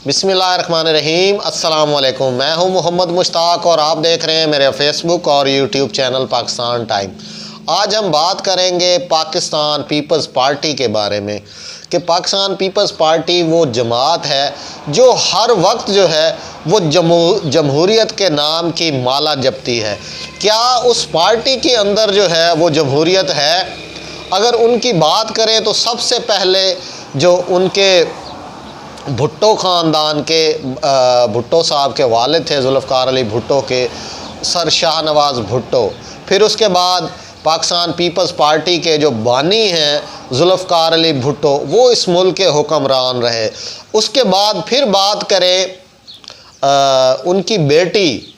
बिस्मिल्लाहिर्रहमानिर्रहीम। अस्सलाम वालेकुम। मैं हूं मोहम्मद मुश्ताक और आप देख रहे हैं मेरे फेसबुक और यूट्यूब चैनल पाकिस्तान टाइम। आज हम बात करेंगे पाकिस्तान पीपल्स पार्टी के बारे में कि पाकिस्तान पीपल्स पार्टी वो जमात है जो हर वक्त जो है वो जमहूरियत के नाम की माला जपती है। क्या उस पार्टी के अंदर जो है वो जमहूरियत है? अगर उनकी बात करें तो सबसे पहले जो उनके भुट्टो ख़ानदान के भुट्टो साहब के वालिद थे जुल्फ़िकार अली भुट्टो के सर शाहनवाज़ भुट्टो, फिर उसके बाद पाकिस्तान पीपल्स पार्टी के जो बानी हैं जुल्फ़िकार अली भुट्टो, वो इस मुल्क के हुक्मरान रहे। उसके बाद फिर बात करें उनकी बेटी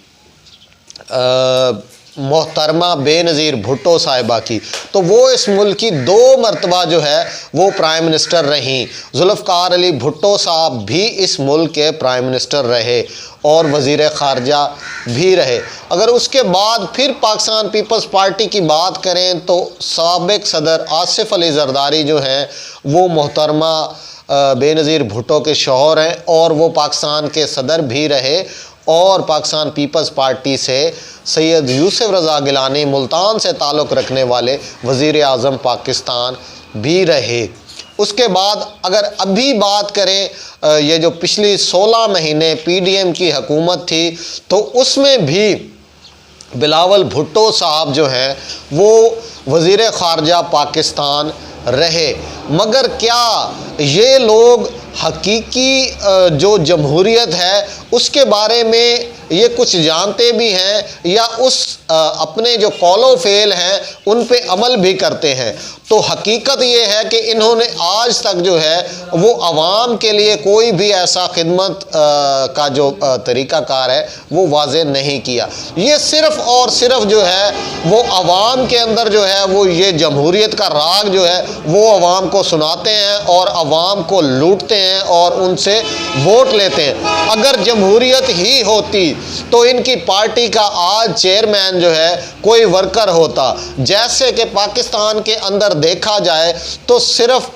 मोहतरमा बेनज़ीर भुट्टो साहिबा की, तो वो इस मुल्क की 2 मरतबा जो है वो प्राइम मिनिस्टर रहीं। जुल्फ़िकार अली भुट्टो साहब भी इस मुल्क के प्राइम मिनिस्टर रहे और वज़ीर ख़ारजा भी रहे। अगर उसके बाद फिर पाकिस्तान पीपल्स पार्टी की बात करें तो साबिक़ सदर आसिफ़ अली ज़रदारी जो हैं वो मोहतरमा बेनज़ीर भुट्टो के शौहर हैं और वो पाकिस्तान के सदर भी रहे और पाकिस्तान पीपल्स पार्टी से सैयद यूसुफ रज़ा गिलानी मुल्तान से ताल्लुक़ रखने वाले वज़ीर आज़म पाकिस्तान भी रहे। उसके बाद अगर अभी बात करें ये जो पिछली 16 महीने PDM की हुकूमत थी तो उसमें भी बिलावल भुट्टो साहब जो हैं वो वज़ीर ख़ारजा पाकिस्तान रहे। मगर क्या ये लोग हकीकी जो जमहूरियत है उसके बारे में ये कुछ जानते भी हैं या उस अपने जो कौलो फ़ेल हैं उन पे अमल भी करते हैं? तो हकीकत ये है कि इन्होंने आज तक जो है वो आवाम के लिए कोई भी ऐसा खिदमत का जो तरीक़ाकार है वो वाज़े नहीं किया। ये सिर्फ़ और सिर्फ जो है वो आवाम के अंदर जो है वो ये जमहूरियत का राग जो है वो आवाम को सुनाते हैं और आवाम को लूटते हैं और उनसे वोट लेते हैं। अगर जमहूरियत ही होती तो इनकी पार्टी का आज चेयरमैन जो है कोई वर्कर होता। जैसे कि पाकिस्तान के अंदर देखा जाए तो सिर्फ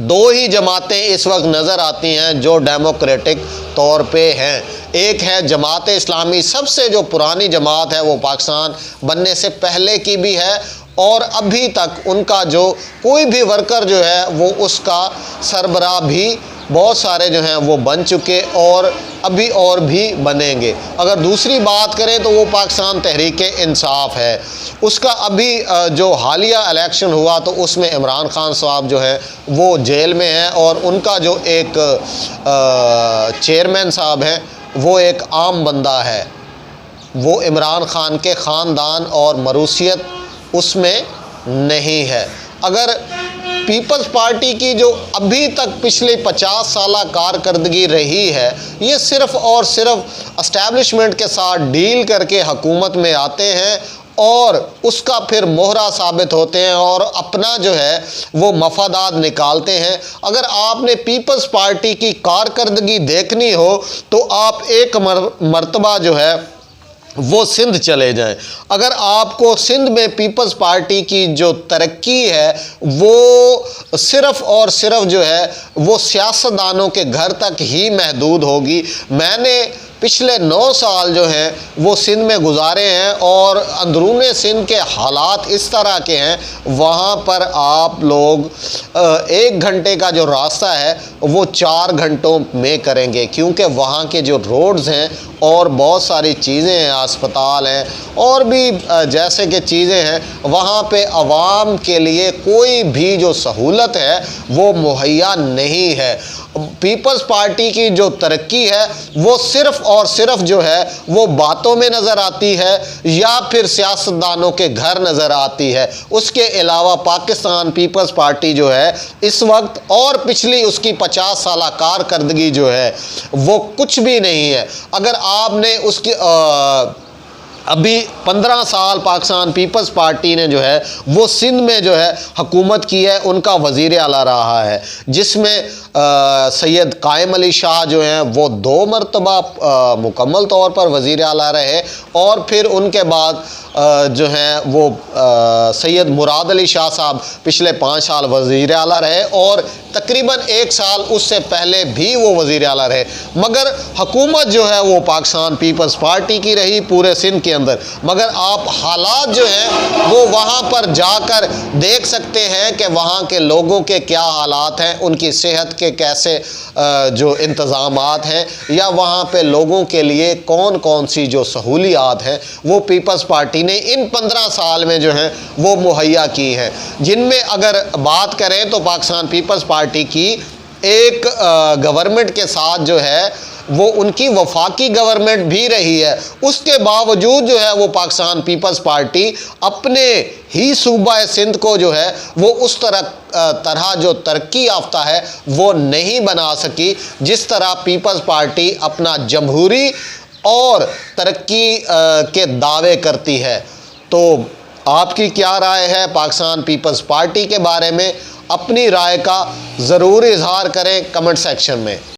2 ही जमातें इस वक्त नज़र आती हैं जो डेमोक्रेटिक तौर पे हैं। एक है जमात इस्लामी, सबसे जो पुरानी जमात है वो पाकिस्तान बनने से पहले की भी है और अभी तक उनका जो कोई भी वर्कर जो है वो उसका सरबराह भी बहुत सारे जो हैं वो बन चुके और अभी और भी बनेंगे। अगर दूसरी बात करें तो वो पाकिस्तान तहरीक इंसाफ है। उसका अभी जो हालिया इलेक्शन हुआ तो उसमें इमरान खान साहब जो है वो जेल में हैं और उनका जो एक चेयरमैन साहब हैं वो एक आम बंदा है। वो इमरान खान के ख़ानदान और मरूसियत उसमें नहीं है। अगर पीपल्स पार्टी की जो अभी तक पिछले 50 साल कारकर्दगी रही है ये सिर्फ़ और सिर्फ एस्टेब्लिशमेंट के साथ डील करके हुकूमत में आते हैं और उसका फिर मोहरा साबित होते हैं और अपना जो है वो मफादात निकालते हैं। अगर आपने पीपल्स पार्टी की कारकर्दगी देखनी हो तो आप एक मरतबा जो है वो सिंध चले जाएं। अगर आपको सिंध में पीपल्स पार्टी की जो तरक्की है वो सिर्फ़ और सिर्फ जो है वो सियासतदानों के घर तक ही महदूद होगी। मैंने पिछले 9 साल जो हैं वो सिंध में गुजारे हैं और अंदरूने सिंध के हालात इस तरह के हैं वहाँ पर आप लोग 1 घंटे का जो रास्ता है वो 4 घंटों में करेंगे, क्योंकि वहाँ के जो रोड्स हैं और बहुत सारी चीज़ें हैं, अस्पताल हैं और भी जैसे कि चीज़ें हैं, वहाँ पे आवाम के लिए कोई भी जो सहूलत है वो मुहैया नहीं है। पीपल्स पार्टी की जो तरक्की है वो सिर्फ़ और सिर्फ जो है वो बातों में नज़र आती है या फिर सियासतदानों के घर नज़र आती है। उसके अलावा पाकिस्तान पीपल्स पार्टी जो है इस वक्त और पिछली उसकी 50 साल कारकर्दगी जो है वो कुछ भी नहीं है। अगर आपने उसकी अभी 15 साल पाकिस्तान पीपल्स पार्टी ने जो है वो सिंध में जो है हुकूमत की है, उनका वज़ीर आला रहा है, जिसमें सैयद कायम अली शाह जो हैं वो 2 मरतबा मुकम्मल तौर पर वज़ीर आला रहे और फिर उनके बाद जो हैं वो सैयद मुराद अली शाह साहब पिछले 5 साल वज़ीर आला रहे और तकरीबन 1 साल उससे पहले भी वो वज़ीर आला रहे, मगर हुकूमत जो है वो पाकिस्तान पीपल्स पार्टी की रही पूरे सिंध के अंदर। मगर आप हालात जो हैं वो वहाँ पर जाकर देख सकते हैं कि वहाँ के लोगों के क्या हालात हैं, उनकी सेहत के कैसे जो इंतज़ामात हैं, या वहाँ पे लोगों के लिए कौन कौन सी जो सहूलियात हैं वो पीपल्स पार्टी ने इन 15 साल में जो हैं वो मुहैया की हैं। जिनमें अगर बात करें तो पाकिस्तान पीपल्स पार्टी की एक गवर्नमेंट के साथ जो है वो उनकी वफाकी गवर्नमेंट भी रही है, उसके बावजूद जो है वो पाकिस्तान पीपल्स पार्टी अपने ही सूबा सिंध को जो है वो उस तरह जो तरक्की याफ्ता है वो नहीं बना सकी जिस तरह पीपल्स पार्टी अपना जमहूरी और तरक्की के दावे करती है। तो आपकी क्या राय है पाकिस्तान पीपल्स पार्टी के बारे में? अपनी राय का ज़रूर इजहार करें कमेंट सेक्शन में।